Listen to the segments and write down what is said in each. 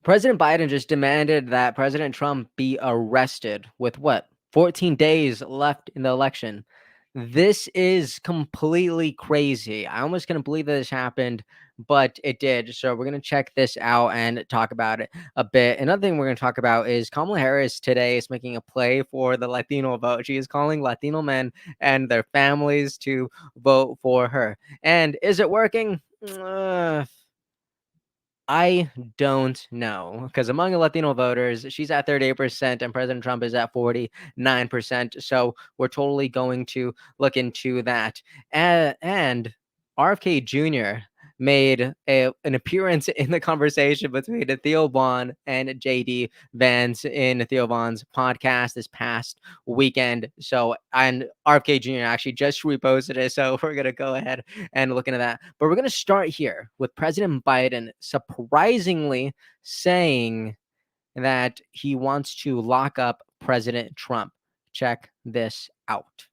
President Biden just demanded that President Trump be arrested with what? 14 days left in the election. This is completely crazy. I almost couldn't believe that this happened, but it did. So we're going to check this out and talk about it a bit. Another thing we're going to talk about is Kamala Harris today is making a play for the Latino vote. She is calling Latino men and their families to vote for her. And is it working? I don't know, because among the Latino voters, she's at 38% and President Trump is at 49%. So we're totally going to look into that. And RFK Jr. made an appearance in the conversation between Theo Vaughn and JD Vance in Theo Vaughn's podcast this past weekend. So, and RFK Jr. actually just reposted it. So we're going to go ahead and look into that. But we're going to start here with President Biden surprisingly saying that he wants to lock up President Trump. Check this out.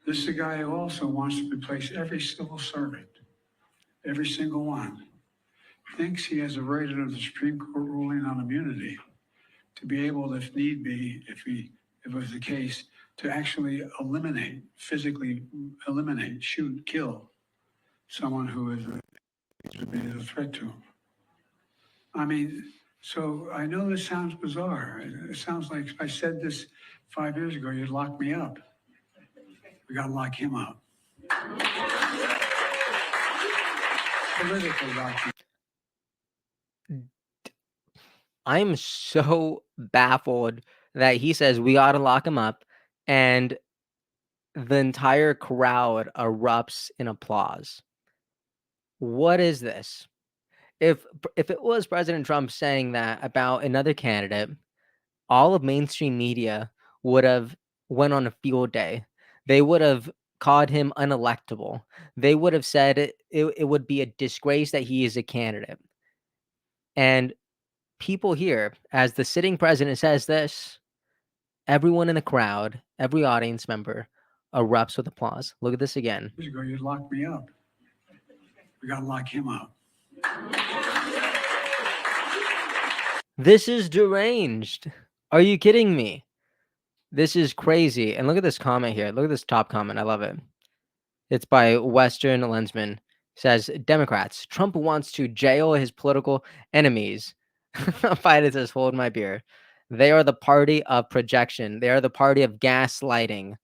This is a guy who also wants to replace every civil servant, every single one. Thinks he has a right under the Supreme Court ruling on immunity to be able, if need be, if it was the case, to actually physically eliminate, shoot, kill someone who is a threat to him. I mean, so I know this sounds bizarre. It sounds like if I said this 5 years ago, you'd lock me up. We got to lock him up. Political lock. I'm so baffled that he says we got to lock him up, and the entire crowd erupts in applause. What is this? If it was President Trump saying that about another candidate, all of mainstream media would have went on a field day. They would have called him unelectable. They would have said it would be a disgrace that he is a candidate. And people here, as the sitting president says this, everyone in the crowd, every audience member erupts with applause. Look at this again. Years ago, you'd lock me up. We got to lock him up. This is deranged. Are you kidding me? This is crazy. And look at this comment here. Look at this top comment. I love it. It's by Western Lensman. It says, Democrats, Trump wants to jail his political enemies. Biden says, hold my beer. They are the party of projection. They are the party of gaslighting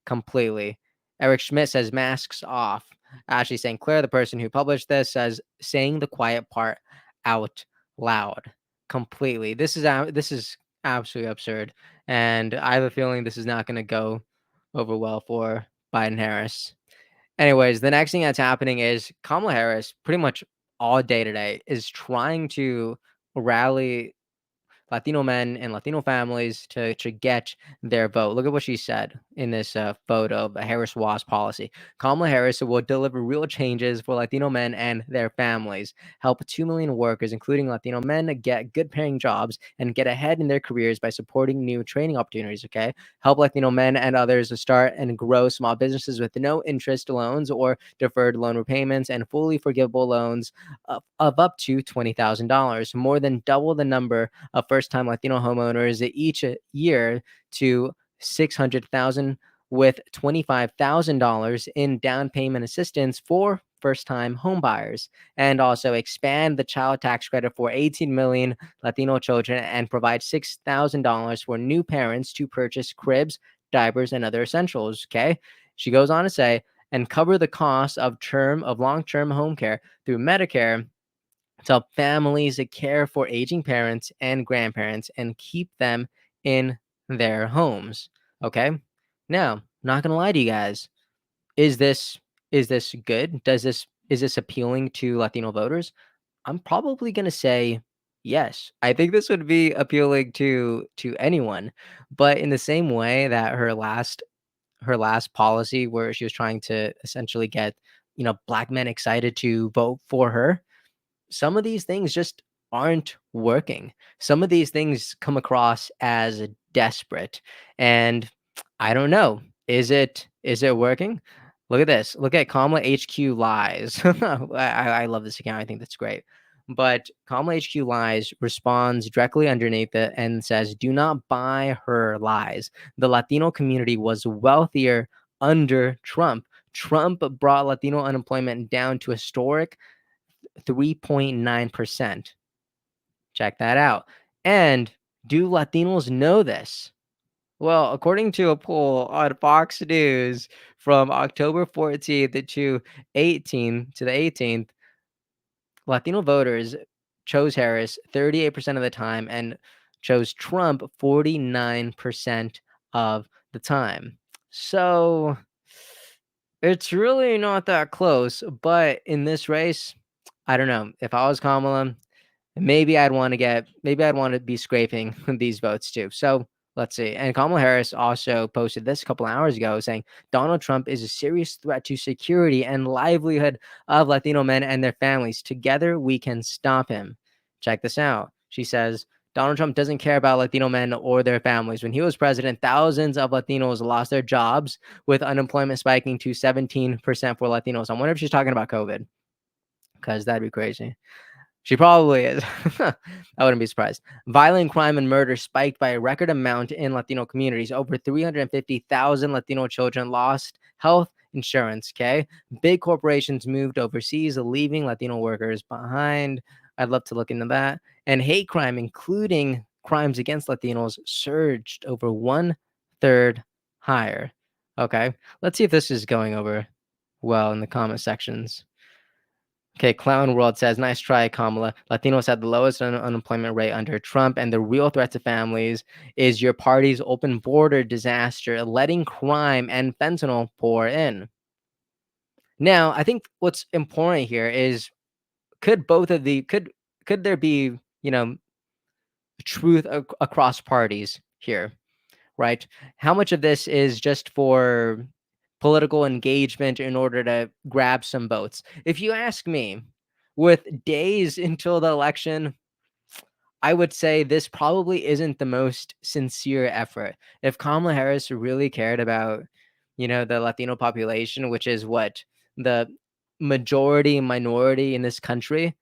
completely. Eric Schmidt says, masks off. Ashley St. Clair, the person who published this, says, saying the quiet part out loud. Completely. This is absolutely absurd. And I have a feeling this is not going to go over well for Biden Harris. Anyways, the next thing that's happening is Kamala Harris pretty much all day today is trying to rally Latino men and Latino families to get their vote. Look at what she said in this photo of a Harris WASP policy. Kamala Harris will deliver real changes for Latino men and their families, help 2 million workers, including Latino men, get good paying jobs and get ahead in their careers by supporting new training opportunities, okay? Help Latino men and others to start and grow small businesses with no interest loans or deferred loan repayments and fully forgivable loans of up to $20,000, more than double the number of first-time Latino homeowners each year to 600,000, with $25,000 in down payment assistance for first-time homebuyers, and also expand the child tax credit for 18 million Latino children and provide $6,000 for new parents to purchase cribs, diapers, and other essentials. Okay, she goes on to say, and cover the cost of long-term home care through Medicare to help families care for aging parents and grandparents and keep them in their homes. Okay. Now, not gonna lie to you guys. Is this good? Is this appealing to Latino voters? I'm probably gonna say yes. I think this would be appealing to anyone. But in the same way that her last policy where she was trying to essentially get, black men excited to vote for her, some of these things just aren't working. Some of these things come across as desperate. And I don't know. Is it working? Look at this. Look at Kamala HQ lies. I love this account. I think that's great. But Kamala HQ Lies responds directly underneath it and says, do not buy her lies. The Latino community was wealthier under Trump. Trump brought Latino unemployment down to historic 3.9%. Check that out. And do Latinos know this? Well, according to a poll on Fox News from October 14th to the 18th, Latino voters chose Harris 38% of the time and chose Trump 49% of the time. So it's really not that close, but in this race, I don't know. If I was Kamala, maybe I'd want to be scraping these votes too. So let's see. And Kamala Harris also posted this a couple hours ago saying Donald Trump is a serious threat to security and livelihood of Latino men and their families. Together, we can stop him. Check this out. She says, Donald Trump doesn't care about Latino men or their families. When he was president, thousands of Latinos lost their jobs, with unemployment spiking to 17% for Latinos. I wonder if she's talking about COVID, because that'd be crazy. She probably is. I wouldn't be surprised. Violent crime and murder spiked by a record amount in Latino communities. Over 350,000 Latino children lost health insurance, okay? Big corporations moved overseas, leaving Latino workers behind. I'd love to look into that. And hate crime, including crimes against Latinos, surged over 1/3 higher. Okay, let's see if this is going over well in the comment sections. Okay, Clown World says, nice try, Kamala. Latinos had the lowest unemployment rate under Trump, and the real threat to families is your party's open border disaster, letting crime and fentanyl pour in. Now, I think what's important here is could both of the could there be, truth across parties here, right? How much of this is just for political engagement in order to grab some votes? If you ask me, with days until the election, I would say this probably isn't the most sincere effort. If Kamala Harris really cared about, the Latino population, which is what the majority minority in this country,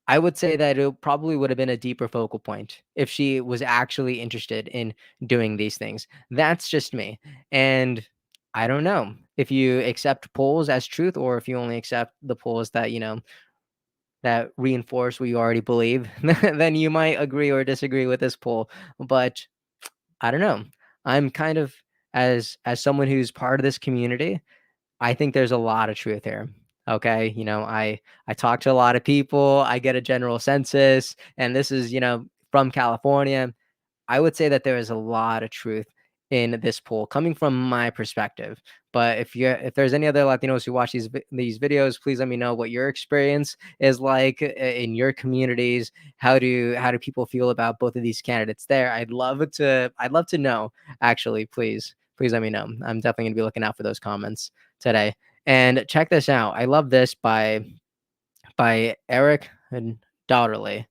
I would say that it probably would have been a deeper focal point if she was actually interested in doing these things. That's just me. And I don't know if you accept polls as truth or if you only accept the polls that, that reinforce what you already believe, then you might agree or disagree with this poll. But I don't know. I'm kind of as someone who's part of this community, I think there's a lot of truth here. Okay, I talk to a lot of people, I get a general census, and this is, from California. I would say that there is a lot of truth in this poll coming from my perspective. But if there's any other Latinos who watch these videos, please let me know what your experience is like in your communities. How do people feel about both of these candidates there? I'd love to know, actually. Please let me know. I'm definitely going to be looking out for those comments today. And check this out. I love this by Eric and Daughterly.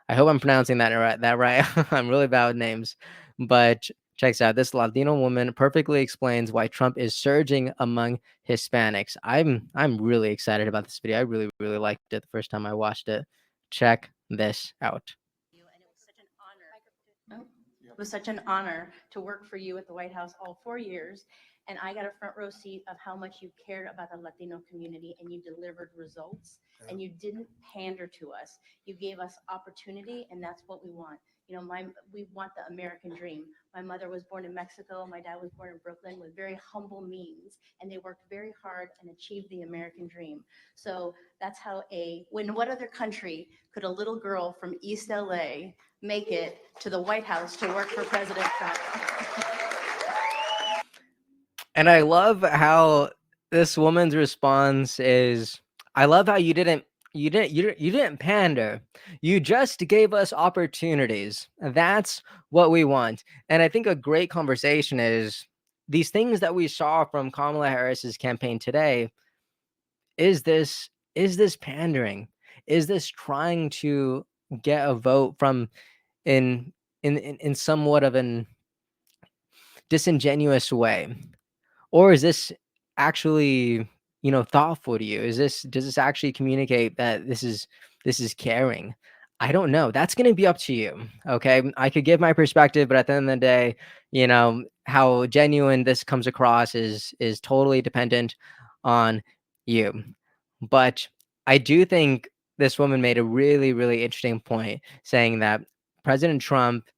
I hope I'm pronouncing that right. I'm really bad with names, but checks out. This Latino woman perfectly explains why Trump is surging among Hispanics. I'm really excited about this video. I really really liked it the first time I watched it. Check this out. It was such an honor to work for you at the White House all 4 years. And I got a front row seat of how much you cared about the Latino community and you delivered results and you didn't pander to us. You gave us opportunity, and that's what we want. We want the American dream. My mother was born in Mexico. My dad was born in Brooklyn with very humble means, and they worked very hard and achieved the American dream. So that's how what other country could a little girl from East LA make it to the White House to work for President Trump? And I love how this woman's response is, I love how you didn't pander. You just gave us opportunities. That's what we want. And I think a great conversation is these things that we saw from Kamala Harris's campaign today. Is this pandering? Is this trying to get a vote from in somewhat of an disingenuous way? Or is this actually, thoughtful to you? Does this actually communicate that this is caring. I don't know. That's going to be up to you. Okay. I could give my perspective, but at the end of the day, how genuine this comes across is totally dependent on you. But I do think this woman made a really, really interesting point saying that President Trump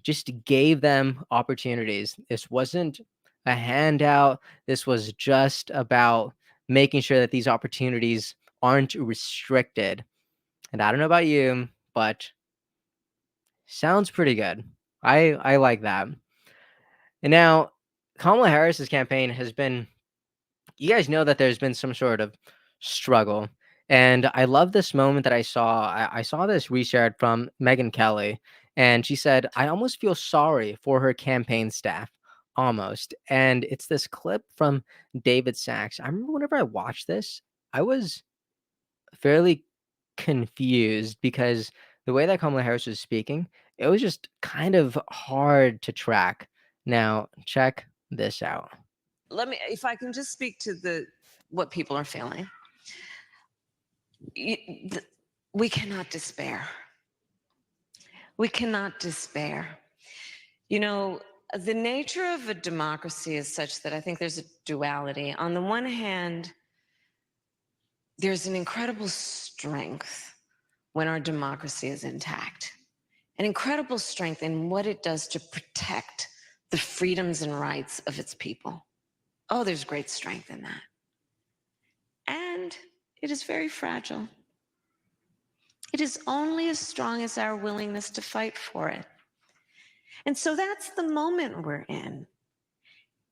just gave them opportunities. This wasn't a handout. This was just about making sure that these opportunities aren't restricted. And I don't know about you, but sounds pretty good. I like that. And now Kamala Harris's campaign has been, you guys know that there's been some sort of struggle. And I love this moment that I saw. I saw this reshared from Megyn Kelly, and she said, I almost feel sorry for her campaign staff. Almost. And it's this clip from David Sachs. I remember whenever I watched this, I was fairly confused because the way that Kamala Harris was speaking, it was just kind of hard to track. Now, check this out. If I can just speak to what people are feeling. We cannot despair. We cannot despair. The nature of a democracy is such that I think there's a duality. On the one hand, there's an incredible strength when our democracy is intact, an incredible strength in what it does to protect the freedoms and rights of its people. Oh, there's great strength in that. And it is very fragile. It is only as strong as our willingness to fight for it. And so that's the moment we're in.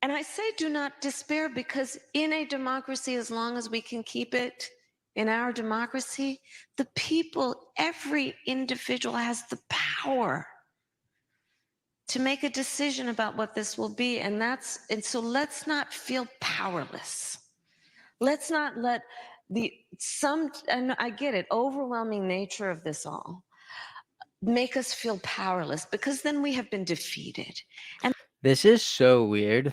And I say do not despair, because in a democracy, as long as we can keep it in our democracy, the people, every individual has the power to make a decision about what this will be. And so let's not feel powerless. Let's not let and I get it, overwhelming nature of this all make us feel powerless, because then we have been defeated. And this is so weird.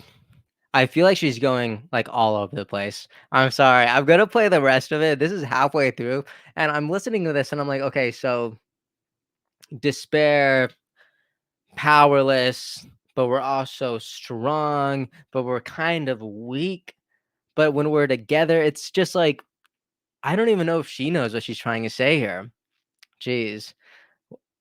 I feel like she's going like all over the place. I'm sorry. I'm gonna play the rest of it. This is halfway through, and I'm listening to this, and I'm like, okay, so despair, powerless, but we're also strong, but we're kind of weak. But when we're together, it's just like I don't even know if she knows what she's trying to say here. Jeez.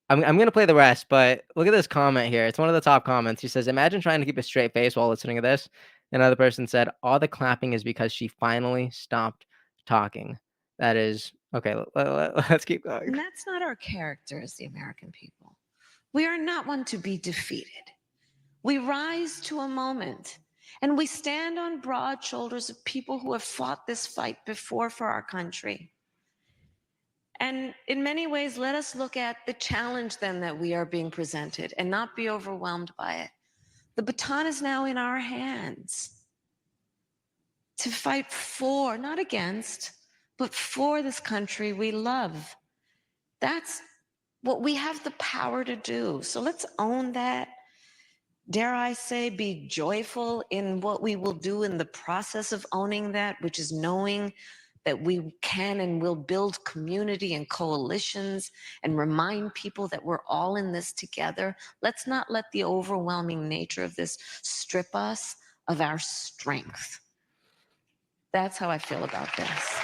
I'm gonna play the rest, but look at this comment here. It's one of the top comments. He says, "Imagine trying to keep a straight face while listening to this." Another person said, "All the clapping is because she finally stopped talking." That is okay. Let's keep going. And that's not our character as the American people. We are not one to be defeated. We rise to a moment, and we stand on broad shoulders of people who have fought this fight before for our country. And in many ways, let us look at the challenge then that we are being presented and not be overwhelmed by it. The baton is now in our hands to fight for, not against, but for this country we love. That's what we have the power to do. So let's own that. Dare I say, be joyful in what we will do in the process of owning that, which is knowing that we can and will build community and coalitions and remind people that we're all in this together. Let's not let the overwhelming nature of this strip us of our strength. That's how I feel about this.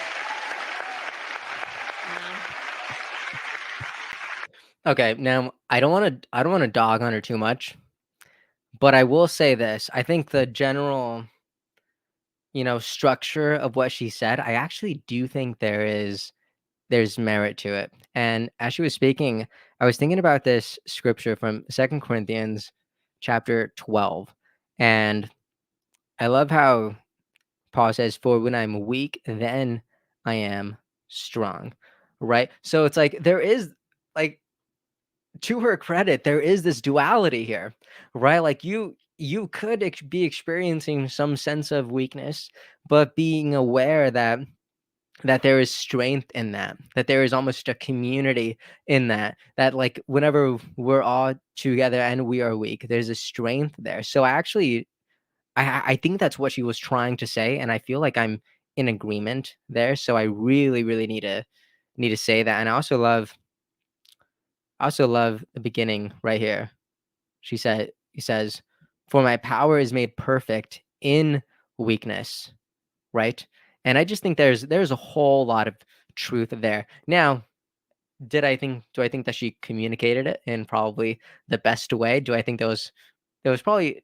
Okay, now I don't want to dog on her too much, but I will say this. I think the general, structure of what she said, I actually do think there's merit to it. And as she was speaking, I was thinking about this scripture from 2 Corinthians chapter 12. And I love how Paul says, "For when I'm weak, then I am strong." Right? So it's like there is like, to her credit, there is this duality here, right? Like you could be experiencing some sense of weakness, but being aware that there is strength in that, that there is almost a community in that like whenever we're all together and we are weak, there's a strength there. So I think that's what she was trying to say, and I feel like I'm in agreement there. So I really, really need to need to say that. And I also love the beginning right here. He says, "For my power is made perfect in weakness." Right? And I just think there's a whole lot of truth there. Now, do I think that she communicated it in probably the best way? Do I think there was probably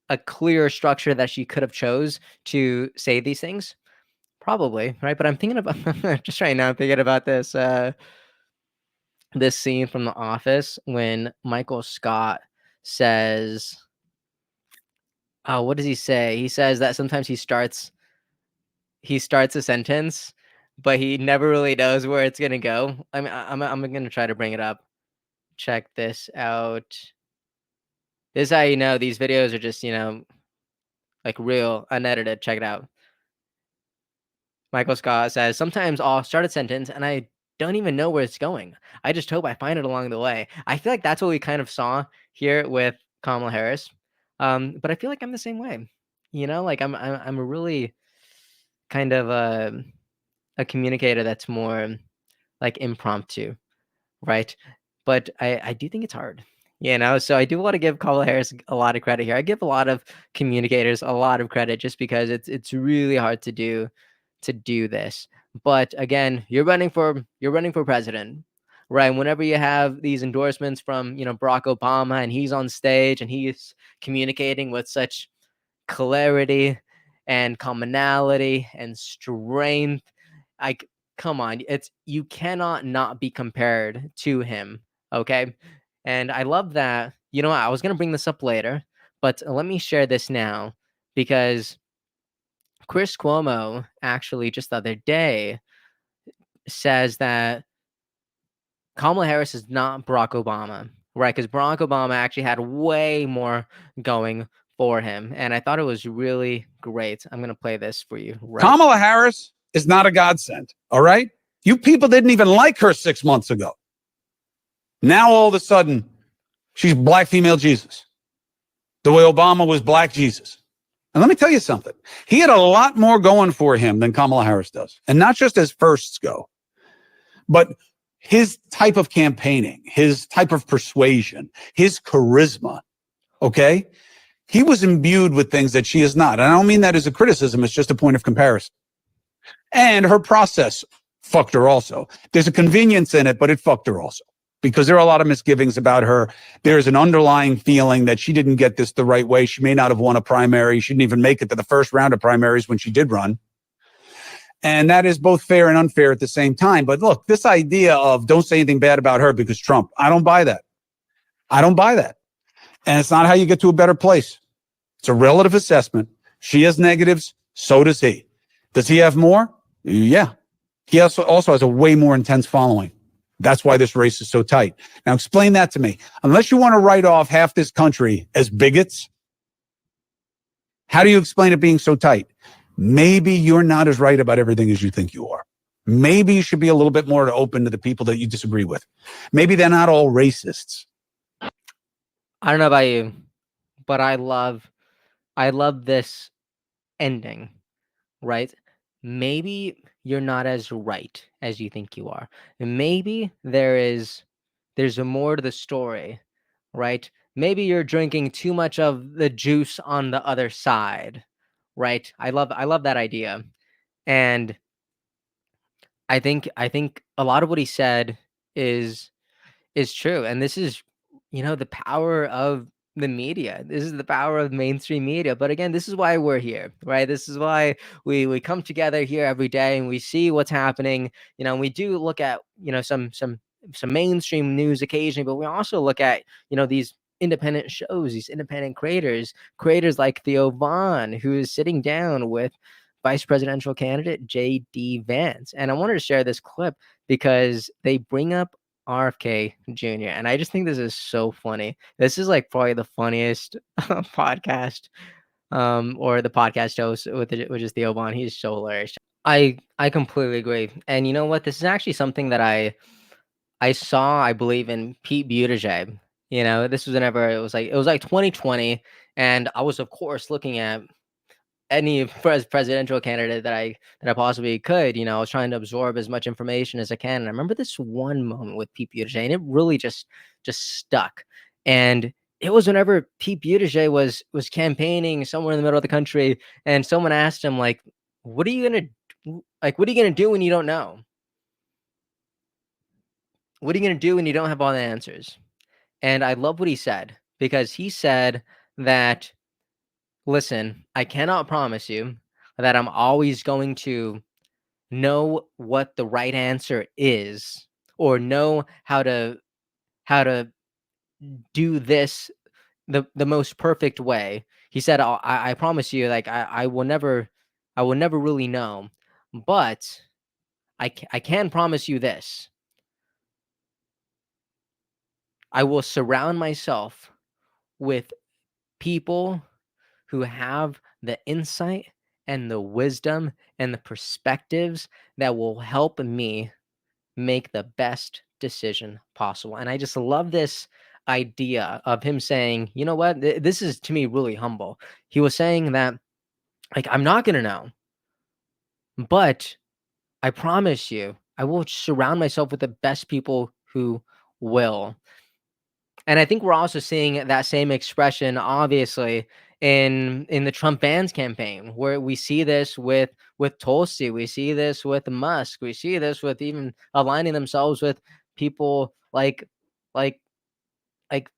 a clearer structure that she could have chose to say these things? Probably, right? But I'm thinking about just right now, I'm thinking about this scene from The Office when Michael Scott says, oh, what does he say? He says that sometimes he starts a sentence, but he never really knows where it's gonna go. I mean, I'm gonna try to bring it up. Check this out. This is how you know these videos are just, like real, unedited. Check it out. Michael Scott says, "Sometimes I'll start a sentence and I don't even know where it's going. I just hope I find it along the way." I feel like that's what we kind of saw here with Kamala Harris. But I feel like I'm the same way. Like I'm a really kind of a communicator that's more like impromptu, right? But I do think it's hard, so I do want to give Kamala Harris a lot of credit here. I give a lot of communicators a lot of credit just because it's really hard to do this. But again, you're running for president, right? Whenever you have these endorsements from Barack Obama and he's on stage and he's communicating with such clarity and commonality and strength, like, come on, you cannot not be compared to him, okay? And I love that. I was gonna bring this up later, but let me share this now because Chris Cuomo actually just the other day says that Kamala Harris is not Barack Obama, right? Because Barack Obama actually had way more going for him, and I thought it was really great. I'm gonna play this for you. Right? Kamala Harris is not a godsend, all right? You people didn't even like her 6 months ago. Now all of a sudden, she's black female Jesus, the way Obama was black Jesus. And let me tell you something. He had a lot more going for him than Kamala Harris does. And not just as firsts go, but his type of campaigning, his type of persuasion, his charisma, okay? He was imbued with things that she is not. And I don't mean that as a criticism. It's just a point of comparison. And her process fucked her also. There's a convenience in it, but it fucked her also. Because there are a lot of misgivings about her. There's an underlying feeling that she didn't get this the right way. She may not have won a primary. She didn't even make it to the first round of primaries when she did run. And that is both fair and unfair at the same time. But look, this idea of don't say anything bad about her because Trump, I don't buy that. I don't buy that. And it's not how you get to a better place. It's a relative assessment. She has negatives. So does he. Does he have more? Yeah. He also has a way more intense following. That's why this race is so tight. Now explain that to me. Unless you want to write off half this country as bigots, how do you explain it being so tight? Maybe you're not as right about everything as you think you are. Maybe you should be a little bit more open to the people that you disagree with. Maybe they're not all racists. I don't know about you, but I love this ending, right? Maybe you're not as right as you think you are. Maybe there's a more to the story, right? Maybe you're drinking too much of the juice on the other side, right? I love that idea. And I think a lot of what he said is true. And this is, the power of the media. This is the power of mainstream media. But again, this is why we're here, right? This is why we come together here every day and we see what's happening. And we do look at, some mainstream news occasionally, but we also look at, these independent shows, these independent creators like Theo Vaughn, who is sitting down with vice presidential candidate J.D. Vance. And I wanted to share this clip because they bring up RFK Jr. And I just think this is so funny. This is like probably the funniest podcast, or the podcast host which is Theo Vaughn. He's so hilarious. I completely agree. And you know what? This is actually something that I saw, I believe, in Pete Buttigieg. This was whenever it was like 2020, and I was of course looking at any presidential candidate that I possibly could. I was trying to absorb as much information as I can. And I remember this one moment with Pete Buttigieg, and it really just stuck. And it was whenever Pete Buttigieg was campaigning somewhere in the middle of the country, and someone asked him, like, what are you gonna do when you don't know? What are you gonna do when you don't have all the answers? And I love what he said, because he said that, listen, I cannot promise you that I'm always going to know what the right answer is, or know how to do this the most perfect way. He said, I promise you, like, I will never really know, but I can promise you this: I will surround myself with people who have the insight and the wisdom and the perspectives that will help me make the best decision possible. And I just love this idea of him saying, you know what, this is, to me, really humble. He was saying that, like, I'm not going to know, but I promise you, I will surround myself with the best people who will. And I think we're also seeing that same expression, obviously, in the Trump Vance campaign, where we see this with Tulsi, we see this with Musk, we see this with even aligning themselves with people like like like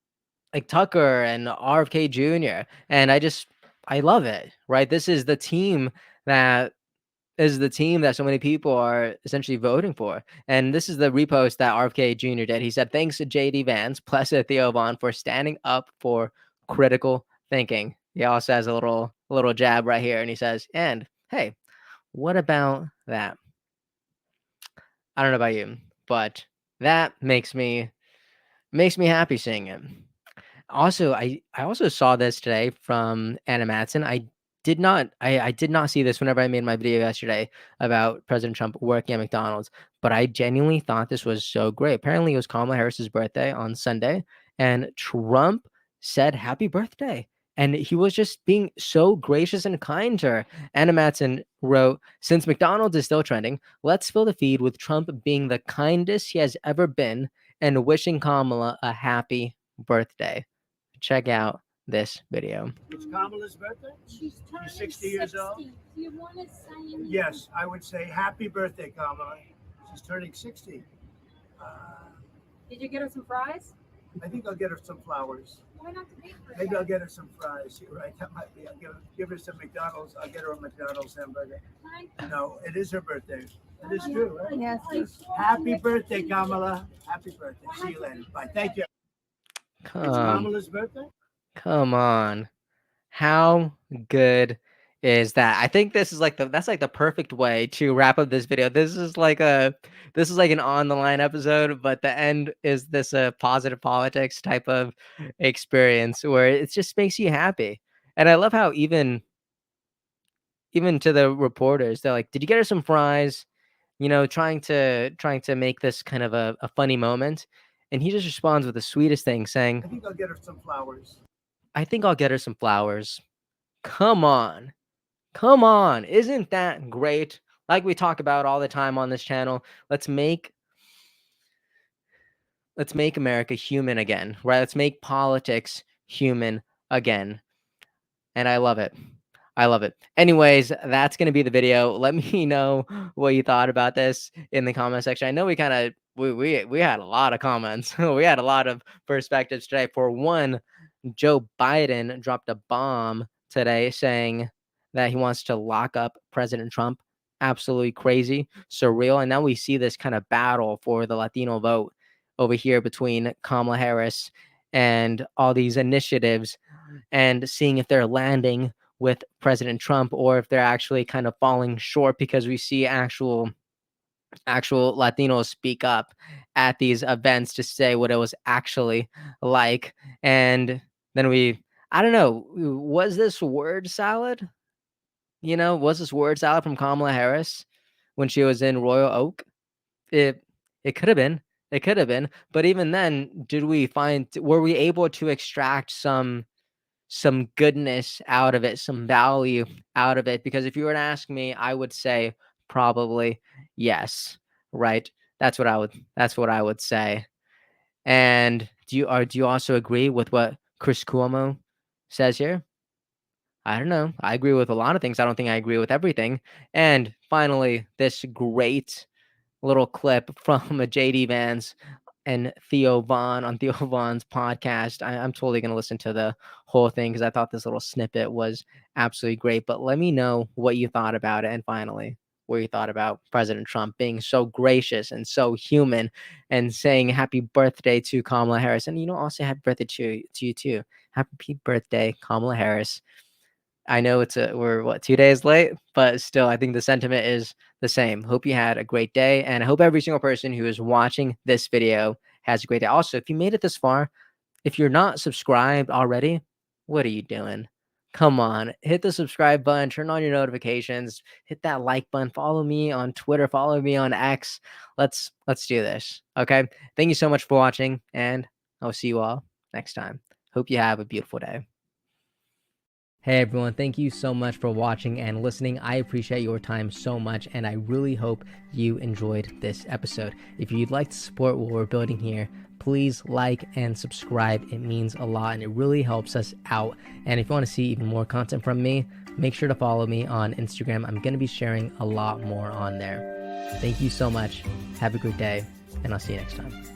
Tucker and RFK Jr. And I love it, right? This that is the team that so many people are essentially voting for. And this is the repost that RFK Jr. did. He said, thanks to JD Vance, plus Theo Vaughn, for standing up for critical thinking. He also has a little jab right here, and he says, and hey, what about that? I don't know about you, but that makes me happy seeing it. Also, I also saw this today from Anna Matson. I did not see this whenever I made my video yesterday about President Trump working at McDonald's, but I genuinely thought this was so great. Apparently, it was Kamala Harris's birthday on Sunday, and Trump said happy birthday. And he was just being so gracious and kind to her. Anna Matson wrote, since McDonald's is still trending, let's fill the feed with Trump being the kindest he has ever been and wishing Kamala a happy birthday. Check out this video. It's Kamala's birthday? She's turning 60 years old? Do you want to say anything? Yes, I would say happy birthday, Kamala. She's turning 60. Did you get her some fries? I think I'll get her some flowers. Why not the big Maybe I'll get her some fries. You're right. That might be. I'll give her some McDonald's. I'll get her a McDonald's hamburger. No, it is her birthday. It is true, right? Yes. Happy birthday, Kamala. Happy birthday. See you later. Bye. Thank you. It's Kamala's birthday? Come on. How good is that? I think this is like that's like the perfect way to wrap up this video. This is like an on the line episode, but the end is this positive politics type of experience where it just makes you happy. And I love how even to the reporters, they're like, "Did you get her some fries?" Trying to make this kind of a funny moment. And he just responds with the sweetest thing, saying, I think I'll get her some flowers. I think I'll get her some flowers. Come on. Come on. Isn't that great? Like we talk about all the time on this channel, let's make America human again, right? Let's make politics human again. And I love it. I love it. Anyways, that's going to be the video. Let me know what you thought about this in the comment section. I know we kind of we had a lot of comments. We had a lot of perspectives today. For one, Joe Biden dropped a bomb today saying that he wants to lock up President Trump. Absolutely crazy, surreal. And now we see this kind of battle for the Latino vote over here between Kamala Harris and all these initiatives, and seeing if they're landing with President Trump or if they're actually kind of falling short, because we see actual Latinos speak up at these events to say what it was actually like. And then I don't know, was this word salad? Was this word salad from Kamala Harris when she was in Royal Oak? It could have been. It could have been. But even then, were we able to extract some some goodness out of it, some value out of it. Because if you were to ask me, I would say probably yes, right? That's what I would say. And do you also agree with what Chris Cuomo says here? I don't know. I agree with a lot of things. I don't think I agree with everything. And finally, this great little clip from a JD Vance and Theo Vaughn on Theo Vaughn's podcast. I'm totally going to listen to the whole thing because I thought this little snippet was absolutely great. But let me know what you thought about it. And finally, what you thought about President Trump being so gracious and so human and saying happy birthday to Kamala Harris. And, also happy birthday to you too. Happy birthday, Kamala Harris. I know we're 2 days late, but still, I think the sentiment is the same. Hope you had a great day, and I hope every single person who is watching this video has a great day. Also, if you made it this far, if you're not subscribed already, what are you doing? Come on, hit the subscribe button, turn on your notifications, hit that like button, follow me on Twitter, follow me on X. Let's do this. Okay? Thank you so much for watching, and I'll see you all next time. Hope you have a beautiful day. Hey everyone, thank you so much for watching and listening. I appreciate your time so much, and I really hope you enjoyed this episode. If you'd like to support what we're building here, please like and subscribe. It means a lot and it really helps us out. And if you want to see even more content from me, make sure to follow me on Instagram. I'm going to be sharing a lot more on there. Thank you so much. Have a good day, and I'll see you next time.